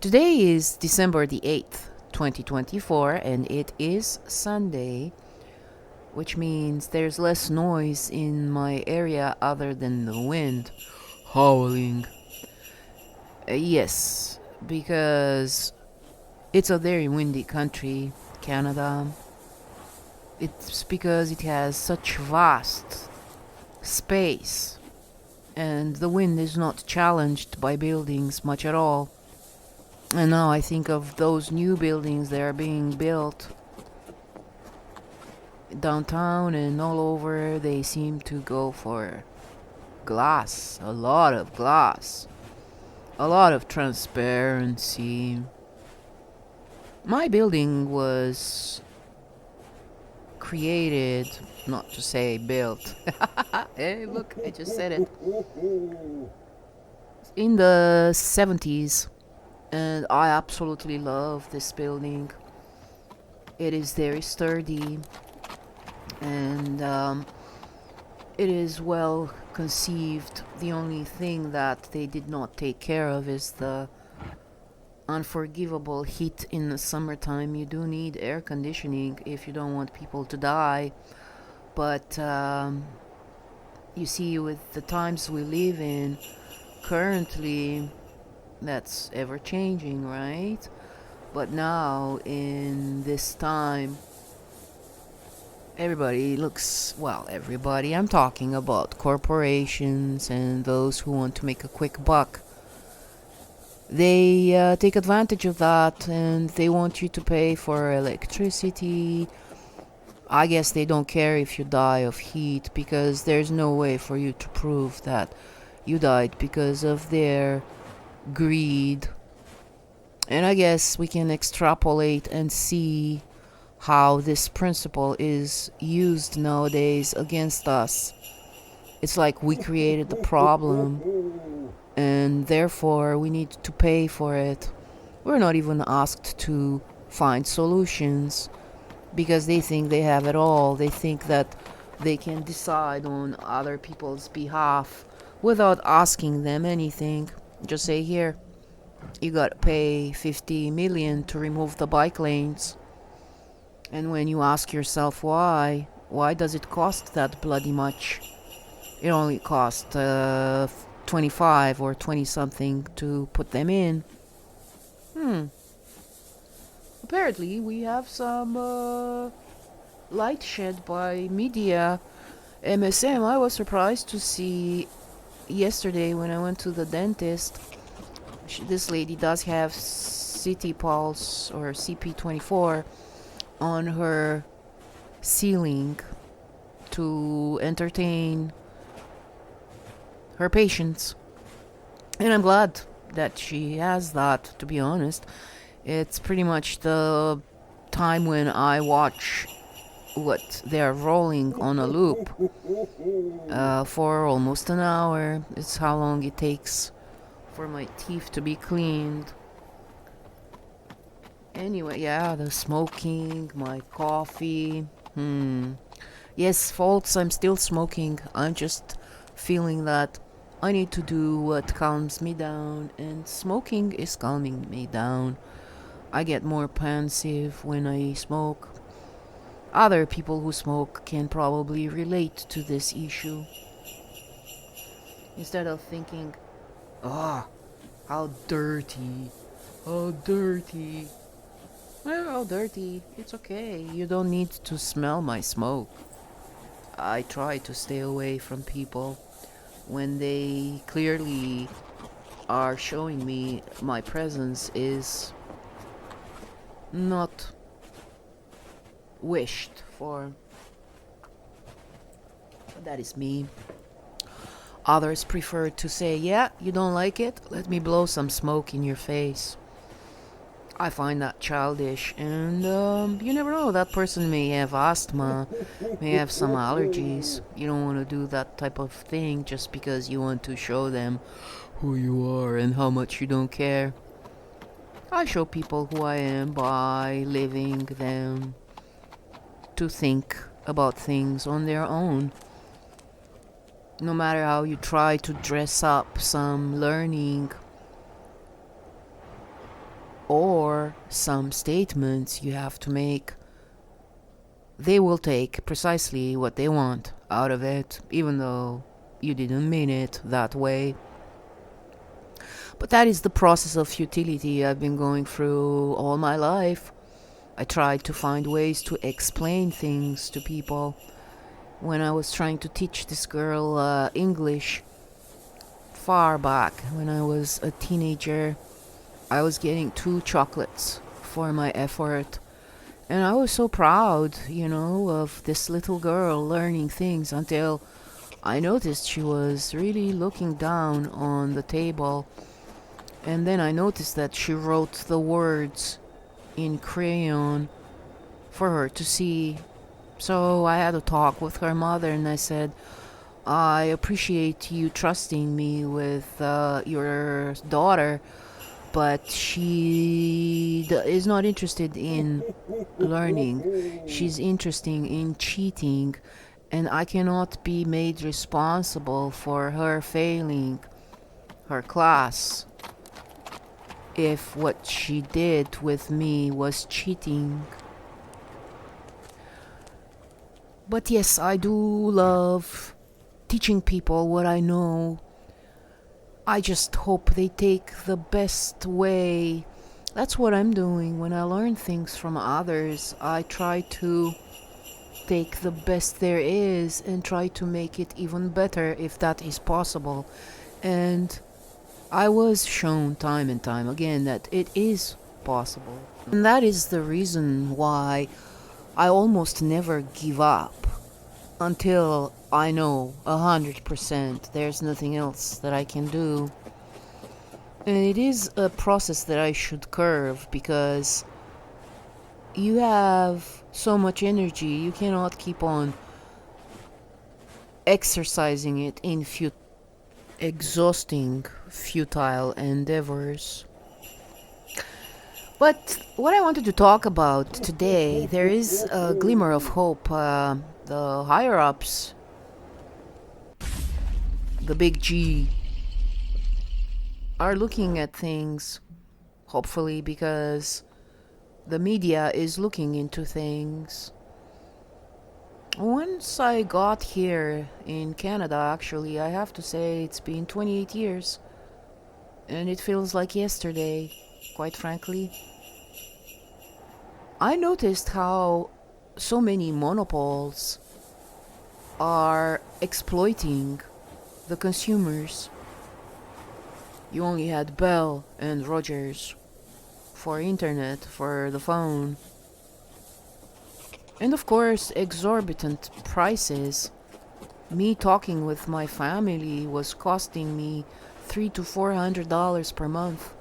Today is December the 8th, 2024, and it is Sunday, which means there's less noise in my area other than the wind howling. Yes, because it's a very windy country, Canada. It's because it has such vast space, and the wind is not challenged by buildings much at all. And now I think of those new buildings that are being built downtown and all over. They seem to go for glass, a lot of glass, a lot of transparency. My building was created, not to say built. Hey, look, I just said it. In the 70s, and I absolutely love this building. It is very sturdy, and it is well conceived. The only thing that they did not take care of is the unforgivable heat in the summertime. You do need air conditioning if you don't want people to die. But you see, with the times we live in currently, that's ever changing, right? But now, in this time, everybody looks, well, everybody, I'm talking about corporations and those who want to make a quick buck. They take advantage of that, and they want you to pay for electricity. I guess they don't care if you die of heat, because there's no way for you to prove that you died because of their greed. And I guess we can extrapolate and see how this principle is used nowadays against us. It's like we created the problem, and therefore we need to pay for it. We're not even asked to find solutions, because they think they have it all. They think that they can decide on other people's behalf without asking them anything. Just say, here, you gotta pay 50 million to remove the bike lanes. And when you ask yourself why does it cost that bloody much? It only cost 25 or 20 something to put them in. Apparently we have some light shed by media. MSM, I was surprised to see yesterday when I went to the dentist. This lady does have City Pulse or CP24 on her ceiling to entertain her patients. And I'm glad that she has that, to be honest. It's pretty much the time when I watch what they're rolling on a loop for almost an hour. It's how long it takes for my teeth to be cleaned. Anyway, yeah, the smoking, my coffee. Yes, folks, I'm still smoking. I'm just feeling that I need to do what calms me down, and smoking is calming me down. I get more pensive when I smoke. Other people who smoke can probably relate to this issue. Instead of thinking, how dirty, how dirty. Well, how dirty, it's okay. You don't need to smell my smoke. I try to stay away from people when they clearly are showing me my presence is not wished for. That is me. Others prefer to say, yeah, you don't like it? Let me blow some smoke in your face. I find that childish, and you never know, that person may have asthma, may have some allergies. You don't want to do that type of thing just because you want to show them who you are and how much you don't care. I show people who I am by leaving them to think about things on their own. No matter how you try to dress up some learning, or some statements you have to make. They will take precisely what they want out of it, even though you didn't mean it that way. But that is the process of futility I've been going through all my life. I tried to find ways to explain things to people. When I was trying to teach this girl English far back when I was a teenager, I was getting 2 chocolates for my effort. And I was so proud, of this little girl learning things until I noticed she was really looking down on the table. And then I noticed that she wrote the words in crayon for her to see. So I had a talk with her mother and I said, I appreciate you trusting me with your daughter, but she is not interested in learning. She's interested in cheating, and I cannot be made responsible for her failing her class if what she did with me was cheating. But yes, I do love teaching people what I know. I just hope they take the best way. That's what I'm doing when I learn things from others. I try to take the best there is and try to make it even better if that is possible. And I was shown time and time again that it is possible. And that is the reason why I almost never give up until I know 100% there's nothing else that I can do. And it is a process that I should curve because you have so much energy, you cannot keep on exercising it in exhausting, futile endeavors. But what I wanted to talk about today, there is a glimmer of hope. The higher ups, the big G, are looking at things, hopefully, because the media is looking into things. Once I got here in Canada, actually, I have to say it's been 28 years, and it feels like yesterday, quite frankly. I noticed how so many monopoles are exploiting the consumers. You only had Bell and Rogers for internet, for the phone. And of course, exorbitant prices. Me talking with my family was costing me $300 to $400 per month.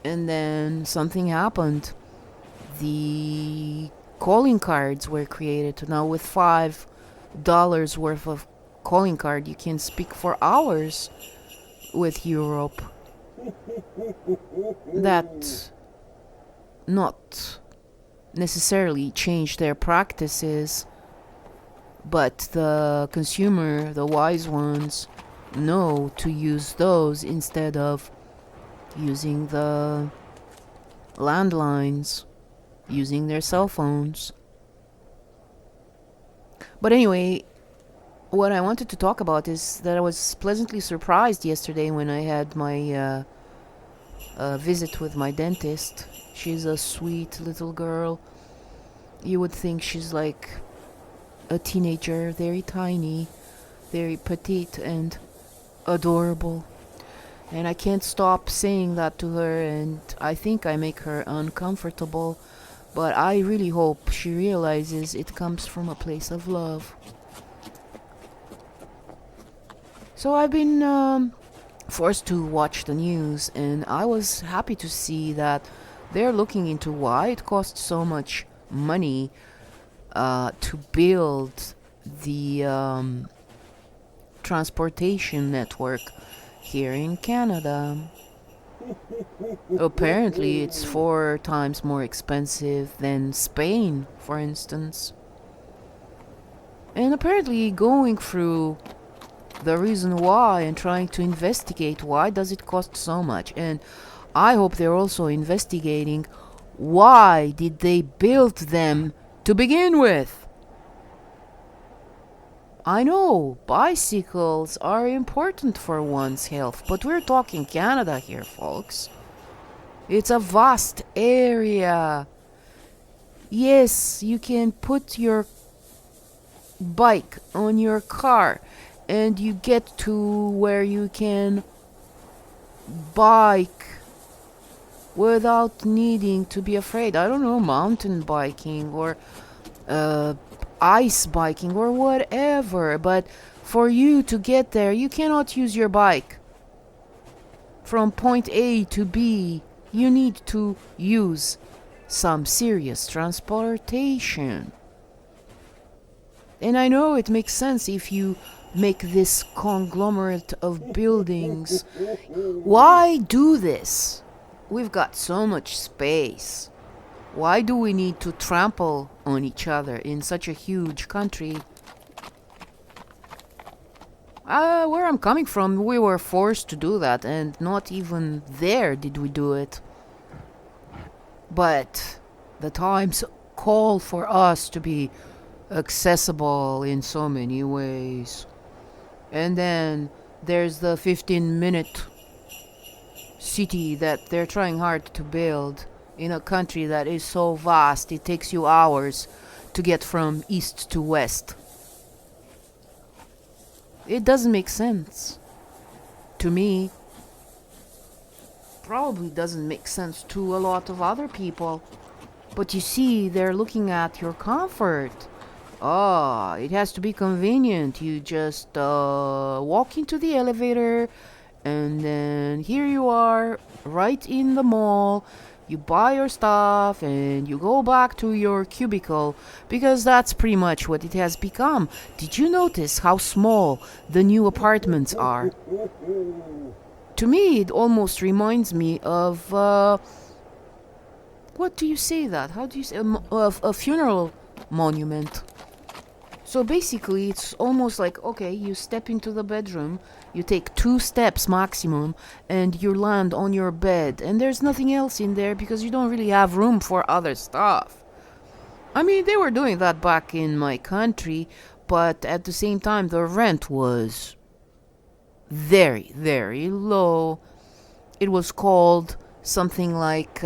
And then something happened. The calling cards were created. Now with $5 worth of calling card, you can speak for hours with Europe. That not necessarily change their practices, but the consumer, the wise ones, know to use those instead of using the landlines, using their cell phones. But anyway, what I wanted to talk about is that I was pleasantly surprised yesterday when I had my visit with my dentist. She's a sweet little girl. You would think she's like a teenager, very tiny, very petite and adorable. And I can't stop saying that to her, and I think I make her uncomfortable. But I really hope she realizes it comes from a place of love. So I've been forced to watch the news, and I was happy to see that they're looking into why it costs so much money to build the transportation network here in Canada. Apparently it's 4 times more expensive than Spain, for instance. And apparently going through the reason why and trying to investigate why does it cost so much. And I hope they're also investigating why did they build them to begin with. I know bicycles are important for one's health, but we're talking Canada here, folks. It's a vast area. Yes, you can put your bike on your car and you get to where you can bike without needing to be afraid. I don't know, mountain biking or ice biking or whatever. But for you to get there, you cannot use your bike. From point A to B, you need to use some serious transportation. And I know it makes sense if you make this conglomerate of buildings. Why do this? We've got so much space. Why do we need to trample on each other in such a huge country? Where I'm coming from, we were forced to do that, and not even there did we do it. But the times call for us to be accessible in so many ways. And then there's the 15-minute city that they're trying hard to build in a country that is so vast it takes you hours to get from east to west. It doesn't make sense to me. Probably doesn't make sense to a lot of other people. But you see, they're looking at your comfort. Oh, it has to be convenient. You just walk into the elevator, and then here you are, right in the mall. You buy your stuff, and you go back to your cubicle, because that's pretty much what it has become. Did you notice how small the new apartments are? To me, it almost reminds me of... what do you say that? How do you say? Of a funeral monument. So basically, it's almost like, okay, you step into the bedroom, you take 2 steps maximum, and you land on your bed. And there's nothing else in there because you don't really have room for other stuff. I mean, they were doing that back in my country, but at the same time, the rent was very, very low. It was called something like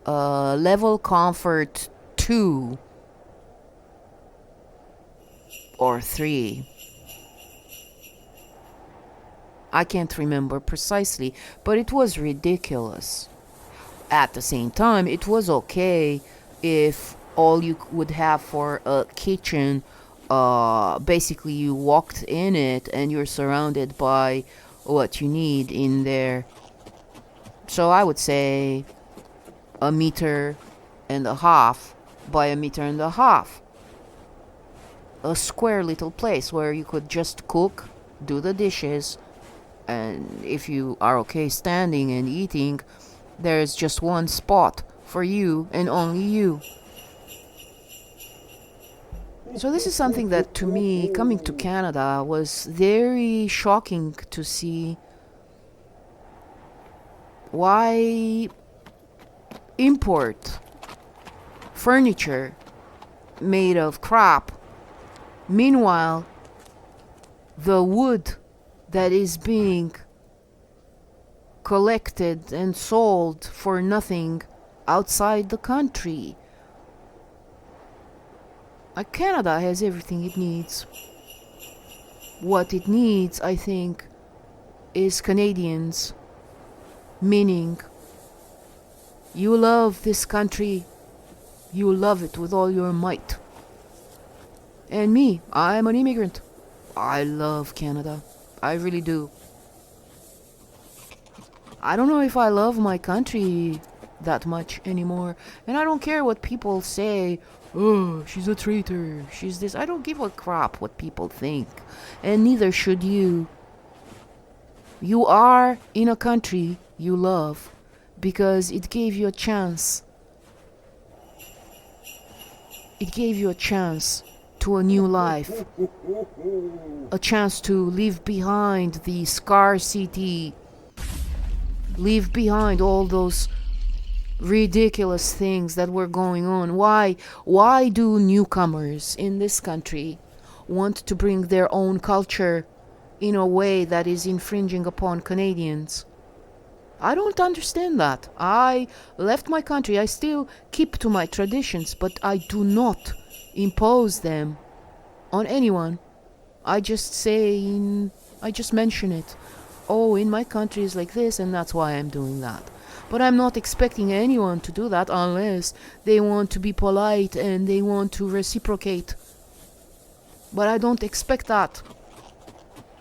level comfort 2 or 3. I can't remember precisely, but it was ridiculous. At the same time, it was okay if all you would have for a kitchen, basically you walked in it and you're surrounded by what you need in there. So I would say 1.5 meters by 1.5 meters. A square little place where you could just cook, do the dishes, and if you are okay standing and eating, there's just one spot for you and only you. So this is something that, to me, coming to Canada, was very shocking to see. Why import furniture made of crap? Meanwhile, the wood that is being collected and sold for nothing outside the country. Canada has everything it needs. What it needs, I think, is Canadians. Meaning, you love this country, you love it with all your might. And me, I'm an immigrant. I love Canada. I really do. I don't know if I love my country that much anymore. And I don't care what people say. Oh, she's a traitor. She's this. I don't give a crap what people think. And neither should you. You are in a country you love because it gave you a chance. It gave you a chance to a new life. A chance to leave behind the scarcity. leave behind all those ridiculous things that were going on. Why do newcomers in this country want to bring their own culture in a way that is infringing upon Canadians? I don't understand that. I left my country. I still keep to my traditions, but I do not impose them on anyone. I just mention it. Oh, in my country is like this, and that's why I'm doing that. But I'm not expecting anyone to do that unless they want to be polite and they want to reciprocate. But I don't expect that.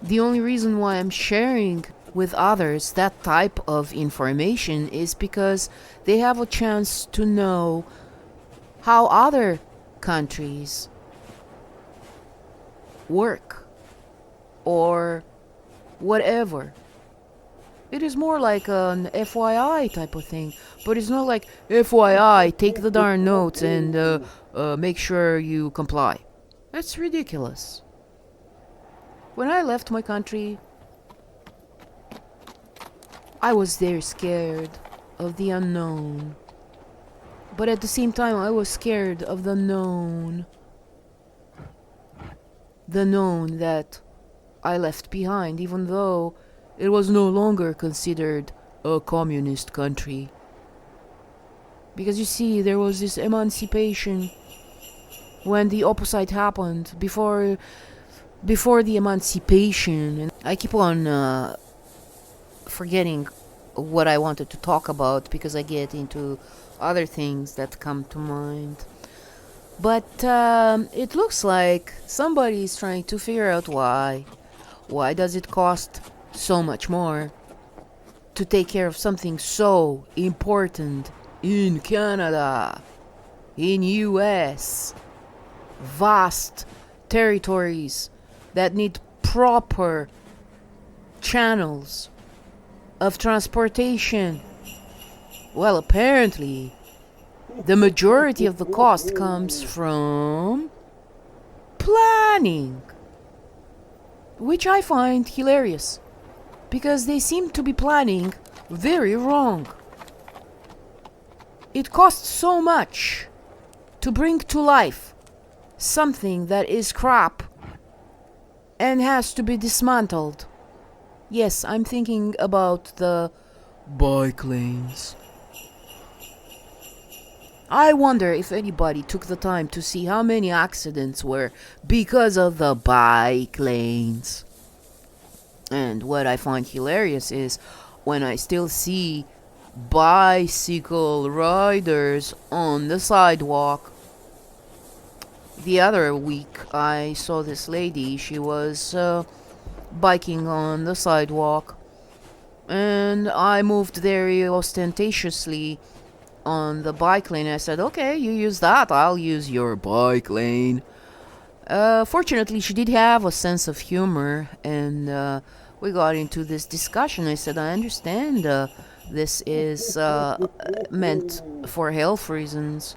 The only reason why I'm sharing with others that type of information is because they have a chance to know how other countries work or whatever. It is more like an FYI type of thing, but it's not like FYI, take the darn notes and make sure you comply. That's ridiculous. When I left my country, I was very scared of the unknown. But at the same time, I was scared of the known. The known that I left behind, even though it was no longer considered a communist country. Because you see, there was this emancipation when the opposite happened, before the emancipation. And I keep on forgetting what I wanted to talk about because I get into other things that come to mind. But it looks like somebody is trying to figure out why. Why does it cost so much more to take care of something so important in Canada, in US, vast territories that need proper channels of transportation? Well, apparently the majority of the cost comes from planning, which I find hilarious because they seem to be planning very wrong. It costs so much to bring to life something that is crap and has to be dismantled. Yes, I'm thinking about the bike lanes. I wonder if anybody took the time to see how many accidents were because of the bike lanes. And what I find hilarious is when I still see bicycle riders on the sidewalk. The other week I saw this lady. She was biking on the sidewalk, and I moved very ostentatiously on the bike lane. I said, okay, you use that, I'll use your bike lane. Fortunately, she did have a sense of humor, and we got into this discussion. I said, I understand this is meant for health reasons,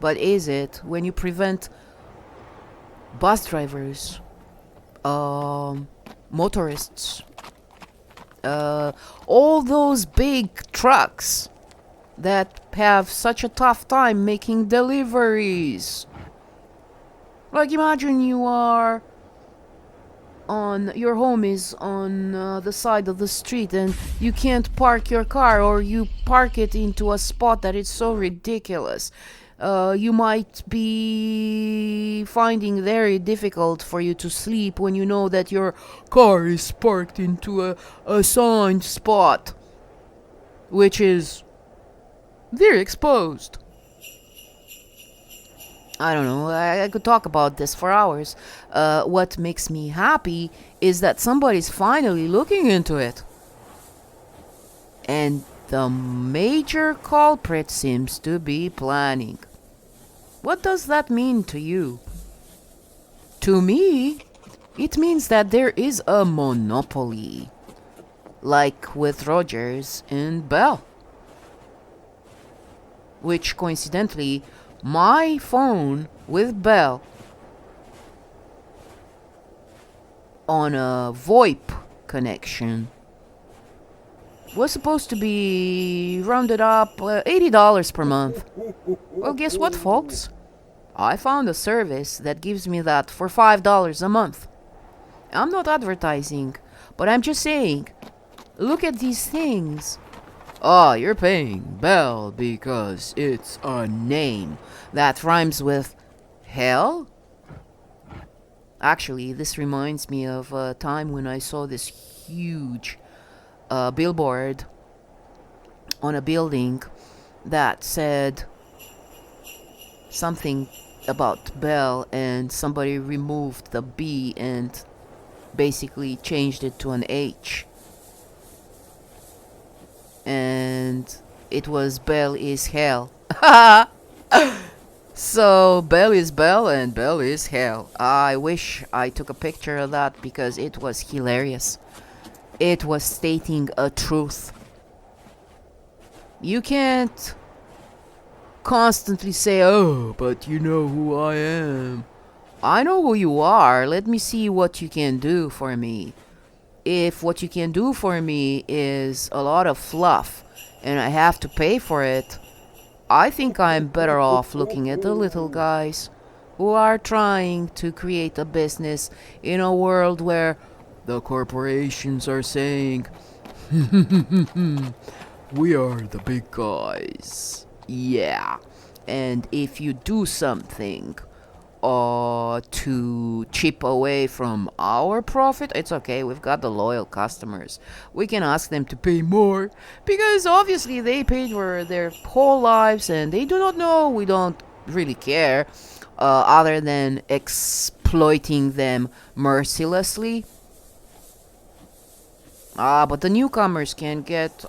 but is it? When you prevent bus drivers, motorists, all those big trucks that have such a tough time making deliveries. Like, imagine your home is on the side of the street and you can't park your car, or you park it into a spot that is so ridiculous. You might be finding very difficult for you to sleep when you know that your car is parked into a assigned spot, which is very exposed. I don't know, I could talk about this for hours. What makes me happy is that somebody's finally looking into it. And the major culprit seems to be planning. What does that mean to you? To me, it means that there is a monopoly, like with Rogers and Bell. Which, coincidentally, my phone with Bell on a VoIP connection was supposed to be rounded up $80 per month. Well, guess what, folks? I found a service that gives me that for $5 a month. I'm not advertising, but I'm just saying, look at these things. Ah, you're paying Bell because it's a name that rhymes with hell? Actually, this reminds me of a time when I saw this huge billboard on a building that said something about Bell, and somebody removed the B and basically changed it to an H. And it was Bell is hell. So Bell is Bell and Bell is hell. I wish I took a picture of that because it was hilarious. It was stating a truth. You can't constantly say, oh, but you know who I am. I know who you are. Let me see what you can do for me. If what you can do for me is a lot of fluff and I have to pay for it, I think I'm better off looking at the little guys who are trying to create a business in a world where the corporations are saying, we are the big guys. Yeah. And if you do something to chip away from our profit, it's okay. We've got the loyal customers. We can ask them to pay more because obviously they paid for their whole lives and they do not know. We don't really care other than exploiting them mercilessly. But the newcomers can get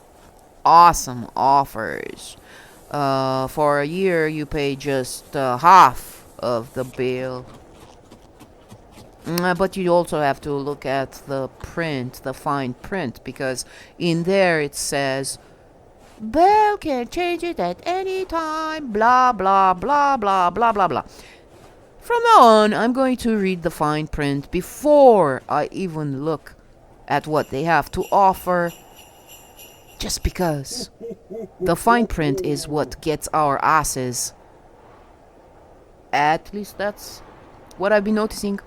awesome offers. For a year you pay just half of the bill. But you also have to look at the print, the fine print, because in there it says Bell can change it at any time, blah blah blah blah blah blah blah. From now on, I'm going to read the fine print before I even look at what they have to offer, just because the fine print is what gets our asses. At least that's what I've been noticing.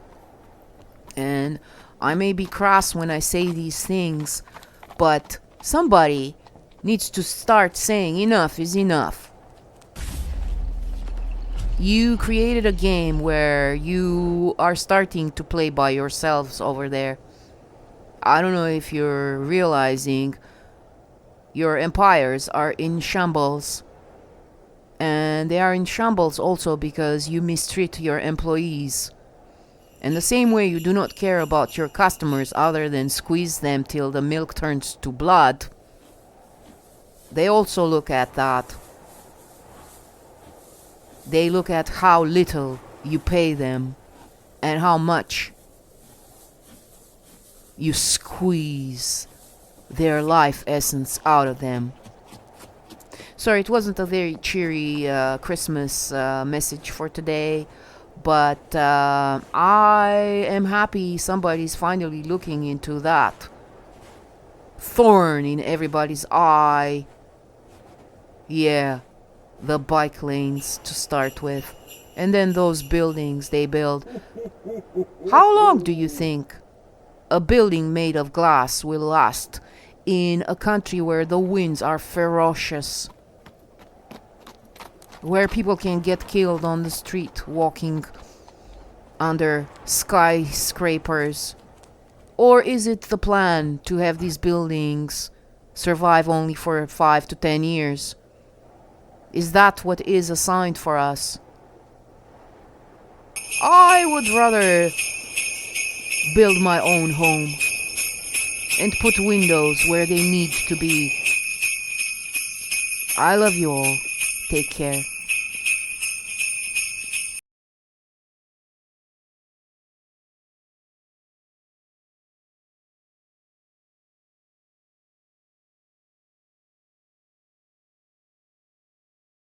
And I may be crass when I say these things, but somebody needs to start saying enough is enough. You created a game where you are starting to play by yourselves over there. I don't know if you're realizing your empires are in shambles. And they are in shambles also because you mistreat your employees. And the same way you do not care about your customers other than squeeze them till the milk turns to blood, they also look at that. They look at how little you pay them and how much you squeeze their life essence out of them. Sorry, it wasn't a very cheery Christmas message for today, but I am happy somebody's finally looking into that thorn in everybody's eye. Yeah, the bike lanes to start with, and then those buildings they build. How long do you think a building made of glass will last in a country where the winds are ferocious? Where people can get killed on the street walking under skyscrapers? Or is it the plan to have these buildings survive only for 5 to 10 years? Is that what is assigned for us? I would rather build my own home and put windows where they need to be. I love you all. Take care.